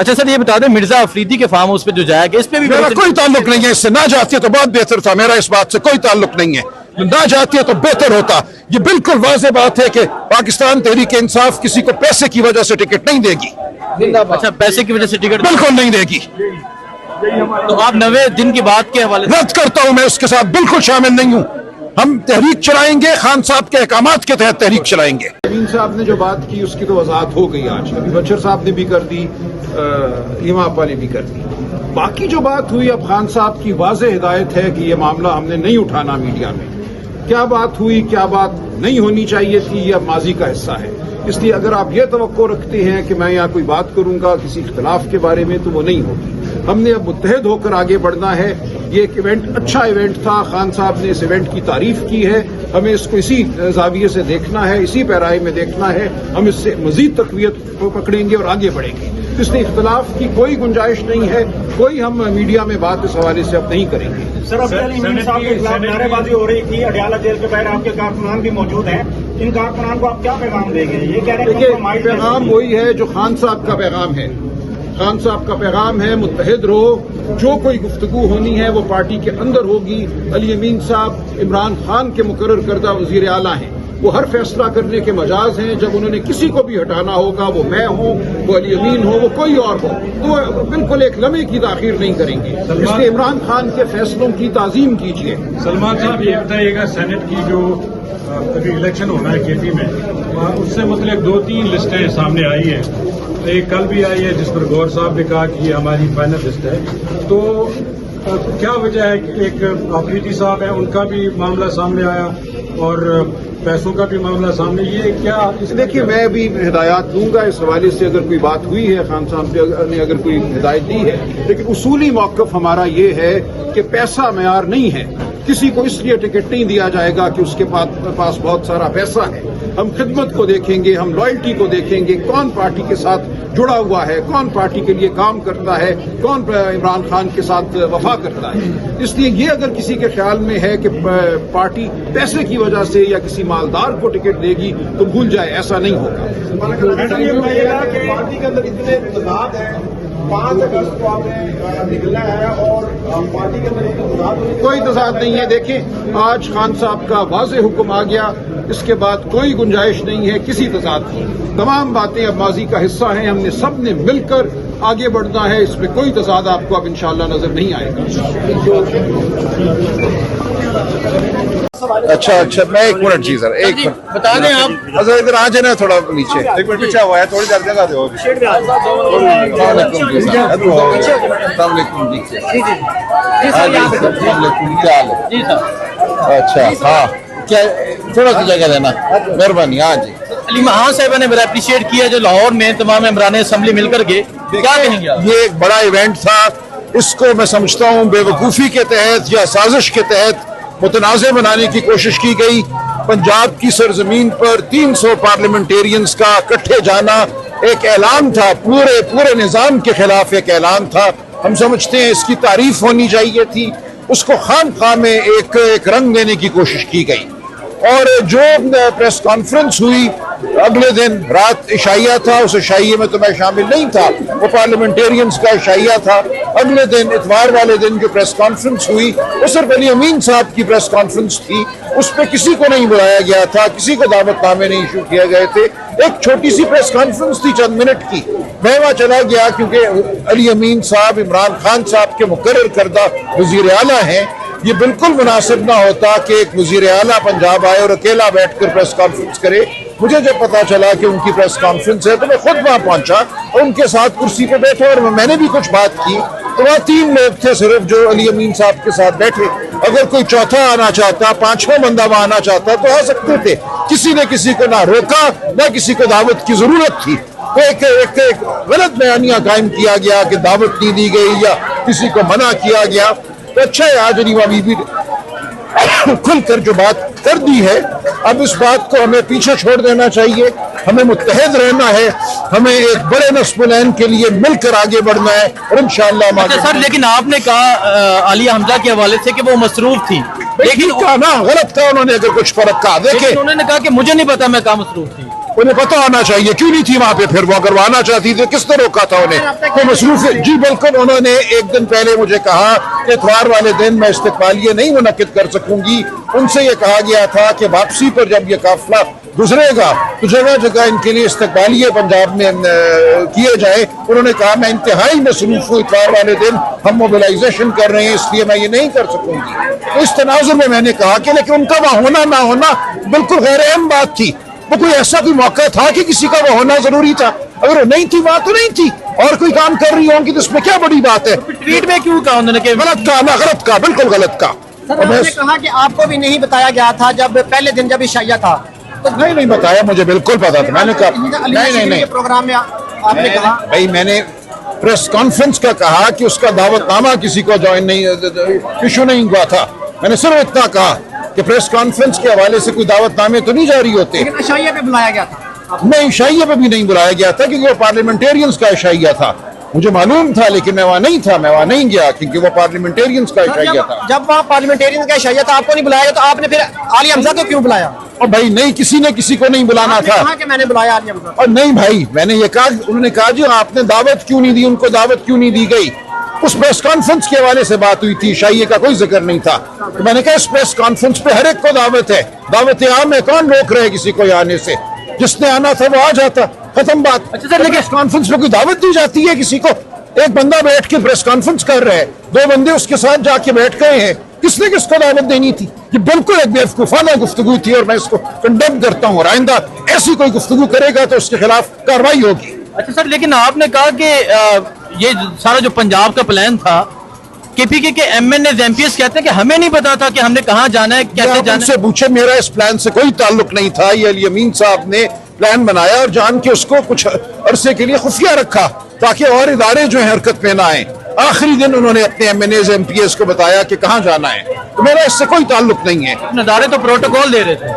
अच्छा सर, ये बता दें मिर्जा अफरीदी के फार्म हाउस पे जो जाया गया, इस पे भी मेरा कोई ताल्लुक नहीं है इससे। ना जाती है तो बहुत बेहतर था, मेरा इस बात से कोई ताल्लुक नहीं है। ना जाती है तो बेहतर होता। ये बिल्कुल वाज़ेह बात है कि पाकिस्तान तहरीक इंसाफ किसी को पैसे की वजह से टिकट नहीं देगी। अच्छा, पैसे की वजह से टिकट बिल्कुल नहीं देगी। तो आप 90 दिन की बात के हवाले से रद्द करता हूं, मैं उसके साथ बिल्कुल शामिल नहीं हूं। हम तहरीक चलाएंगे, खान साहब के अहकामात के तहत तहरीक चलाएंगे। अमीन साहब ने जो बात की उसकी तो वजाहत हो गई आज। अभी बचर साहब ने भी कर दी, इमाम वाले भी कर दी। बाकी जो बात हुई, अब खान साहब की वाज़ेह हिदायत है कि ये मामला हमने नहीं उठाना मीडिया में। क्या बात हुई, क्या बात नहीं होनी चाहिए थी, यह माजी का हिस्सा है। इसलिए अगर आप ये तवक्को रखते हैं कि मैं यहाँ कोई बात करूंगा किसी इख्तलाफ के बारे में, तो वो नहीं होगी। हमने अब मुत्तहद होकर आगे बढ़ना है। ये एक इवेंट, अच्छा इवेंट था, खान साहब ने इस इवेंट की तारीफ की है। हमें इसको इसी जाविये से देखना है, इसी पैराए में देखना है। हम इससे मजीद तक़वियत को पकड़ेंगे और आगे बढ़ेंगे। इसलिए इख्तलाफ की कोई गुंजाइश नहीं है। कोई हम मीडिया में बात इस हवाले से अब नहीं करेंगे। सर, अमीन साहब के खिलाफ नारेबाजी हो रही थी, अडयाला जेल के बाहर आपके कारकुनान भी मौजूद हैं। इन कारकुनान को आप क्या पैगाम देंगे? ये कह रहे हैं देखिए, पैगाम वही है जो खान साहब का पैगाम है। खान साहब का पैगाम है मुत्तहिद रहो। जो कोई गुफ्तगू होनी है वो पार्टी के अंदर होगी। अली अमीन साहब इमरान खान के मुकर्रर करदा वजीर आला हैं। वो हर फैसला करने के मजाज हैं। जब उन्होंने किसी को भी हटाना होगा, वो मैं हूँ, वो अली अमीन हो, वो कोई और हो, तो वो बिल्कुल एक लम्हे की ताखीर नहीं करेंगे। इसलिए इमरान खान के फैसलों की ताजीम कीजिए। सलमान साहब, ये बताइएगा सेनेट की जो अभी इलेक्शन होना है केपी में, उससे मतलब 2-3 लिस्टें सामने आई हैं। एक कल भी आई है जिस पर गौर साहब ने कहा कि ये हमारी फाइनल लिस्ट है। तो क्या वजह है कि एक अफरीदी साहब है, उनका भी मामला सामने आया और पैसों का भी मामला सामने, ये क्या? देखिए, मैं भी हिदायत दूंगा इस हवाले से। अगर कोई बात हुई है, खान साहब ने अगर कोई हिदायत दी है, लेकिन उसूली मौक़िफ़ हमारा ये है कि पैसा मेयार नहीं है। किसी को इसलिए टिकट नहीं दिया जाएगा कि उसके पास बहुत सारा पैसा है। हम खिदमत को देखेंगे, हम लॉयल्टी को देखेंगे, कौन पार्टी के साथ जुड़ा हुआ है, कौन पार्टी के लिए काम करता है, कौन इमरान खान के साथ वफा करता है। इसलिए ये अगर किसी के ख्याल में है कि पार्टी पैसे की वजह से या किसी मालदार को टिकट देगी, तो भूल जाए, ऐसा नहीं होगा। पार्टी के अंदर इतने तजाद हैं, 5 अगस्त को आपने निकलना है और पार्टी के अंदर कोई तजाद नहीं है। देखें, आज खान साहब का वाज़ेह हुक्म आ गया, इसके बाद कोई गुंजाइश नहीं है किसी तजाद की। तमाम बातें अब माजी का हिस्सा हैं। हमने सब ने मिलकर आगे बढ़ना है। इसमें कोई तजाद आपको अब इंशाअल्लाह नजर नहीं आएगा। अच्छा, मैं 1 मिनट जी सर, 1 मिनट बता दें आप। अच्छा, इधर आ जाए ना, थोड़ा नीचे 1 मिनट पीछे हुआ है, थोड़ी देर जगह दो। जी सर। अच्छा, हाँ, क्या थोड़ा सी जगह देना, मेहरबानी। हाँ जी। अली महान साहब ने बड़ा अप्रिशिएट किया जो लाहौर में तमाम मेंबरान असेंबली मिलकर के, क्या कहेंगे आप? ये एक बड़ा इवेंट था। इसको मैं समझता हूँ बेवकूफ़ी के तहत या साजिश के तहत मुतनाज़ बनाने की कोशिश की गई। पंजाब की सरजमीन पर 300 पार्लियामेंटेरियंस का इकट्ठे जाना एक ऐलान था, पूरे निज़ाम के खिलाफ एक ऐलान था। हम समझते हैं इसकी तारीफ होनी चाहिए थी। उसको खाम में एक रंग देने की कोशिश की गई। और जो प्रेस कॉन्फ्रेंस हुई अगले दिन रात इशाइया था, उस इशाइये में तो मैं शामिल नहीं था, वो पार्लियामेंटेरियंस का इशाइया था। अगले दिन इतवार वाले दिन जो प्रेस कॉन्फ्रेंस हुई वो सिर्फ अली अमीन साहब की प्रेस कॉन्फ्रेंस थी। उस पर किसी को नहीं बुलाया गया था, किसी को दावतनामे नहीं इशू किए गए थे। एक छोटी सी प्रेस कॉन्फ्रेंस थी चंद मिनट की। मैं वहाँ चला गया क्योंकि अली अमीन साहब इमरान खान साहब के मुकर्रर करदा वजीर आला हैं। ये बिल्कुल मुनासिब ना होता कि एक वजीर आला पंजाब आए और अकेला बैठकर प्रेस कॉन्फ्रेंस करे। मुझे जब पता चला कि उनकी प्रेस कॉन्फ्रेंस है तो मैं खुद वहाँ पहुंचा और उनके साथ कुर्सी पे बैठा और मैंने भी कुछ बात की। तो वहाँ 3 लोग थे सिर्फ जो अली अमीन साहब के साथ बैठे। अगर कोई चौथा आना चाहता, 5वां बंदा वहाँ आना चाहता तो आ सकते थे। किसी ने किसी को ना रोका, ना किसी को दावत की जरूरत थी। तो एक गलत बयानिया कायम किया गया कि दावत नहीं दी गई या किसी को मना किया गया। तो अच्छा है आज अलीमा बीबी खुलकर जो बात कर दी है, अब इस बात को हमें पीछे छोड़ देना चाहिए। हमें मुत्तहिद रहना है, हमें एक बड़े नस्ल के लिए मिलकर आगे बढ़ना है और इंशाअल्लाह। अच्छा सर, लेकिन आपने कहा आलिया हमजा के हवाले से कि वो मसरूफ थी, लेकिन कहा ना गलत कहा उन्होंने। अगर कुछ फर्क कहा, देखिए उन्होंने कहा कि मुझे नहीं पता मैं कहाँ मसरूफ थी। उन्हें पता होना चाहिए क्यों नहीं थी वहां पे, फिर वो अगर वो आना चाहती थी किसने रोका था उन्हें? तो मसरूफ जी बिल्कुल, उन्होंने एक दिन पहले मुझे कहा कि इतवार वाले दिन मैं इस्तकबालिये नहीं मुनक्किद कर सकूंगी। उनसे ये कहा गया था कि वापसी पर जब ये काफिला गुजरेगा तो जगह जगह इनके लिए इस्तकबालिये पंजाब में किए जाए। उन्होंने कहा मैं इंतहाई मसरूफ हूँ, इतवार वाले दिन हम मोबिलाइजेशन कर रहे हैं इसलिए मैं ये नहीं कर सकूंगी। तो इस तनाजुर में मैंने कहा कि लेकिन उनका वहां होना ना होना बिल्कुल गैर अहम बात थी। वो कोई ऐसा कोई मौका था कि किसी का वो होना जरूरी था? अगर वो नहीं थी वहां तो नहीं थी, और कोई काम कर रही होंगी तो इसमें क्या बड़ी बात है? ट्वीट में क्यों कहा उन्होंने कि गलत कहा ना, गलत कहा, बिल्कुल गलत कहा। सर आपने कहा कि आपको भी नहीं बताया गया था जब पहले दिन जब इशाइया था, तो नहीं बताया, मुझे बिल्कुल पता था। मैंने कहा नहीं प्रोग्राम में आपने कहा भाई, मैंने प्रेस कॉन्फ्रेंस का कहा कि उसका दावतनामा किसी को ज्वाइन नहीं इशू नहीं हुआ था। मैंने सिर्फ इतना कहा कि प्रेस कॉन्फ्रेंस के हवाले से कोई दावतनामे तो नहीं जारी होते। लेकिन इशाइया पे बुलाया गया था। नहीं, इशाइया पे भी नहीं बुलाया गया था क्योंकि वो पार्लियामेंटेरियंस का इशाइया था। मुझे मालूम था लेकिन मैं वहां नहीं था, मैं वहां नहीं गया क्योंकि वो पार्लियामेंटेरियंस का इशाइया था। जब वहाँ पार्लियामेंटेरियन का इशाइया था आपको नहीं बुलाया गया, तो आपने फिर आली हमजा को क्यों बुलाया? और भाई नहीं, किसी ने किसी को नहीं बुलाना आपने था। कहा कि मैंने बुलाया आली हमजा। और नहीं भाई, मैंने ये कहा, उन्होंने कहा जी आपने दावत क्यों नहीं दी, उनको दावत क्यों नहीं दी गई? उस प्रेस कॉन्फ्रेंस के हवाले से बात हुई थी, शाइये का कोई जिक्र नहीं था। तो मैंने कहा इस प्रेस कॉन्फ्रेंस पे हर एक को दावत है, दावत आम है, कौन रोक रहे किसी को आने से? जिसने आना था वो आ जाता, खत्म बात। अच्छा सर, लेकिन प्रेस कॉन्फ्रेंस में कोई दावत दी जाती है किसी को? एक बंदा बैठ के प्रेस कॉन्फ्रेंस कर रहे हैं, दो बंदे उसके साथ जाके बैठ गए हैं, किसने किसको दावत देनी थी? ये बिल्कुल एक बेवकूफाना गुफ्तगू थी और मैं इसको कंडेम करता हूँ। आइंदा ऐसी कोई गुफ्तगू करेगा तो उसके खिलाफ कार्रवाई होगी। अच्छा सर, लेकिन आपने कहा कि ये सारा जो पंजाब का प्लान था, केपीके के एमएनए एमपीएस कहते हैं कि हमें नहीं पता था कि हमने कहाँ जाना है, कैसे जाना उनसे पूछे, मेरा इस प्लान से कोई ताल्लुक नहीं था। ये अली अमीन साहब ने प्लान बनाया और जान के उसको कुछ अरसे के लिए खुफिया रखा ताकि और इदारे जो है हरकत में ना आए। आखिरी दिन उन्होंने अपने एमएनए एमपीएस को बताया कि कहाँ जाना है। तो मेरा इससे कोई ताल्लुक नहीं है। है। इदारे तो प्रोटोकॉल दे रहे थे।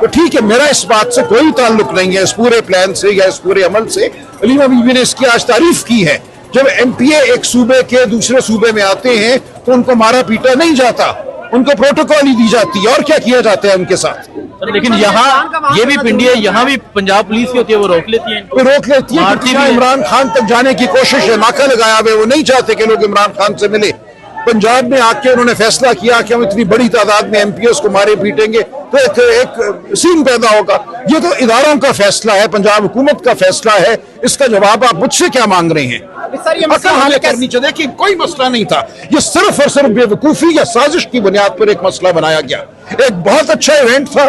तो ठीक है, मेरा इस बात से कोई ताल्लुक नहीं है, इस पूरे प्लान से या इस पूरे अमल से। अलीमा बीबी ने इसकी आज तारीफ की है। जब एमपीए एक सूबे के दूसरे सूबे में आते हैं तो उनको मारा पीटा नहीं जाता, उनको प्रोटोकॉल ही दी जाती है। और क्या किया जाता है उनके साथ? लेकिन यहाँ ये भी पिंडी है, यहाँ भी पंजाब पुलिस की होती है, वो रोक लेती है। वो रोक लेती है। मारती क्योंकि भी है। इमरान खान तक जाने की कोशिश है, नाका लगाया हुआ है, वो नहीं चाहते कि लोग इमरान खान से मिले। पंजाब में आके उन्होंने फैसला किया कि हम इतनी बड़ी तादाद में एमपीएस को मारे पीटेंगे तो एक सीन पैदा होगा। ये तो इदारों का फैसला है, पंजाब हुकूमत का फैसला है। इसका जवाब आप मुझसे क्या मांग रहे हैं? सर ये मसला अकल हल हमें कैसे- करनी चाहिए कि कोई मसला नहीं था। ये सिर्फ और सिर्फ बेवकूफी या साजिश की बुनियाद पर एक मसला बनाया गया। एक बहुत अच्छा इवेंट था,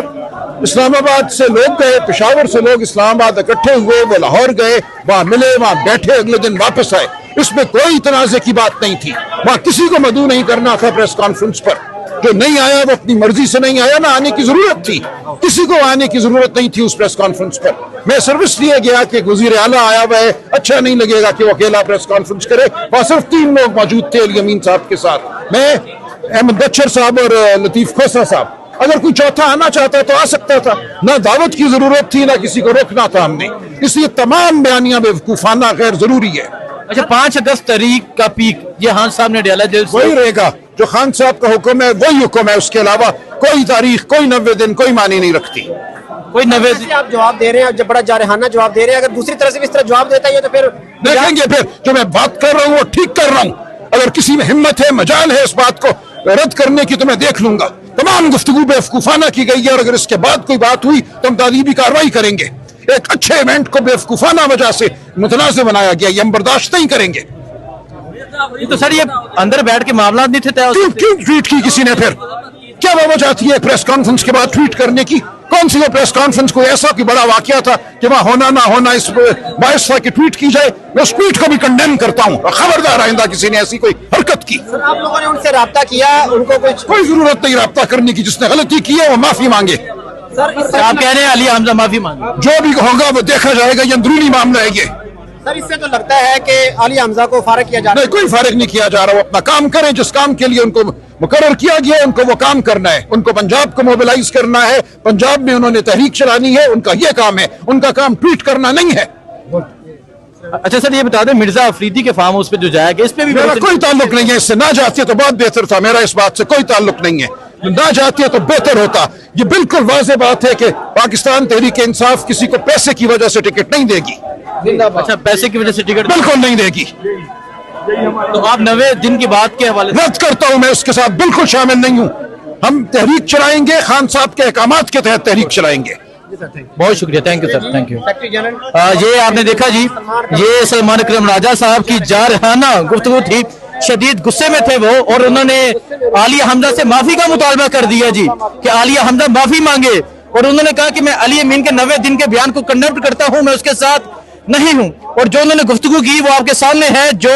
इस्लामाबाद से लोग गए, पेशावर से लोग इस्लामाबाद इकट्ठे हुए, वो लाहौर गए, वहां मिले, वहां बैठे, अगले दिन वापस आए। इसमें कोई तनाजे की बात नहीं थी। वहां किसी को मदऊ नहीं करना था प्रेस कॉन्फ्रेंस पर। जो नहीं आया वो अपनी मर्जी से नहीं आया, ना आने की जरूरत थी, किसी को आने की जरूरत नहीं थी उस प्रेस कॉन्फ्रेंस पर। मैं सर्विस लिए गया कि वजीर आला आया हुआ है, अच्छा नहीं लगेगा कि वो अकेला प्रेस कॉन्फ्रेंस करे। वहां सिर्फ 3 लोग मौजूद थे अली अमीन साहब के साथ, मैं, अहमद बच्चर साहब और लतीफ खोसा साहब। अगर कोई चौथा आना चाहता तो आ सकता था, ना दावत की जरूरत थी, ना किसी को रोकना था हमने। इसलिए तमाम बयानियां बेवकूफाना गैर जरूरी है। अच्छा, 5 अगस्त तारीख का पीक ये खान साहब ने डाला जेल से। वही रहेगा जो खान साहब का हुक्म है, वही हुक्म है। उसके अलावा कोई तारीख, कोई 90 दिन कोई मानी नहीं रखती। कोई 90 ऐसे आप जवाब दे रहे हैं, जब बड़ा जारहाना जवाब दे रहे हैं, अगर दूसरी तरह से भी इस तरह जवाब देता है तो फिर देखेंगे फिर जो मैं बात कर रहा हूँ वो ठीक कर रहा हूँ। अगर किसी में हिम्मत है, मजाल है इस बात को रद्द करने की तो मैं देख लूंगा। तमाम गुफ्तगू बेवकूफाना की गई है और अगर इसके बाद कोई बात हुई तो हम तादीबी कार्रवाई करेंगे। एक अच्छे इवेंट को बेवकूफाना वजह से मुतनाज़ बनाया गया, ये हम बर्दाश्त नहीं करेंगे। ये तो सर ये अंदर बैठ के मामला नहीं थे तय। क्यों क्यों ट्वीट की किसी ने? फिर क्या वजह आती है प्रेस कॉन्फ्रेंस के बाद ट्वीट करने की? कौन सी वो प्रेस कॉन्फ्रेंस कोई ऐसा कोई बड़ा वाकया था कि वहां होना ना होना इस बायस था कि ट्वीट की जाए? मैं उस ट्वीट को भी कंडेम करता हूँ। खबरदार आइंदा किसी ने ऐसी कोई हरकत की। सर आप लोगों ने उनसे राब्ता किया, उनको कुछ कोई जरूरत नहीं राब्ता करने की। जिसने गलती की है वो माफी मांगे। सर आप कह रहे हैं अली हमजा माफी मांगे। जो भी होगा वो देखा जाएगा, ये अंदरूनी मामला है। ये सर इससे तो लगता है कि आली हमजा को फारिग किया जा रहा नहीं, कोई फारिग नहीं किया जा रहा। वो अपना काम करें, जिस काम के लिए उनको मुकर्रर किया गया उनको वो काम करना है। उनको पंजाब को मोबिलाइज करना है, पंजाब में उन्होंने तहरीक चलानी है, उनका ये काम है। उनका काम ट्वीट करना नहीं है। अच्छा सर ये बता दें, मिर्जा अफरीदी के फार्म हाउस पे जो जाया गया, इस पे भी मेरा कोई ताल्लुक नहीं है इससे। ना जाते तो बहुत बेहतर था। मेरा इस बात से कोई ताल्लुक नहीं है। ना जाती है तो बेहतर होता। ये बिल्कुल वाज़ेह बात है कि पाकिस्तान तहरीक इंसाफ किसी को पैसे की वजह से टिकट नहीं देगी, अच्छा पैसे की वजह से टिकट, बिल्कुल नहीं देगी। तो आप 90 दिन की बात के हवाले से रद्द करता हूं, मैं उसके साथ बिल्कुल शामिल नहीं हूं। हम तहरीक चलाएंगे, खान साहब के अहकामात के तहत तहरीक चलाएंगे। बहुत शुक्रिया, thank you sir, thank you. Secretary general ये आपने देखा जी, ये सलमान अकरम राजा साहब की जारहाना गुफ्तगू थी, शदीद गुस्से में थे वो, और उन्होंने आलिया हमजा से माफी का मुतालबा कर दिया जी कि आलिया हमजा माफी मांगे, और उन्होंने कहा कि मैं अली अमीन के 90 दिन के बयान को कंडेम करता हूं, मैं उसके साथ नहीं हूं। और जो उन्होंने गुफ्तगू की वो आपके सामने है, जो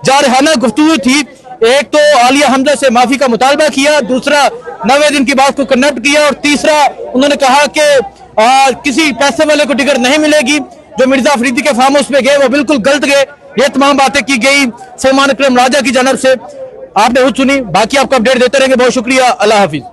जारहाना गुफ्तगू थी। एक तो आलिया हमजा से माफी का मुतालबा किया, दूसरा 90 दिन की बात को कंडेम किया, और तीसरा उन्होंने कहा कि किसी पैसे वाले को टिकट नहीं मिलेगी। जो मिर्जा अफरीदी के फार्म हाउस पे गए वो बिल्कुल गलत गए। ये तमाम बातें की गई सलमान अकरम राजा की जानब से, आपने खुद सुनी। बाकी आपको अपडेट देते रहेंगे। बहुत शुक्रिया, अल्लाह हाफिज।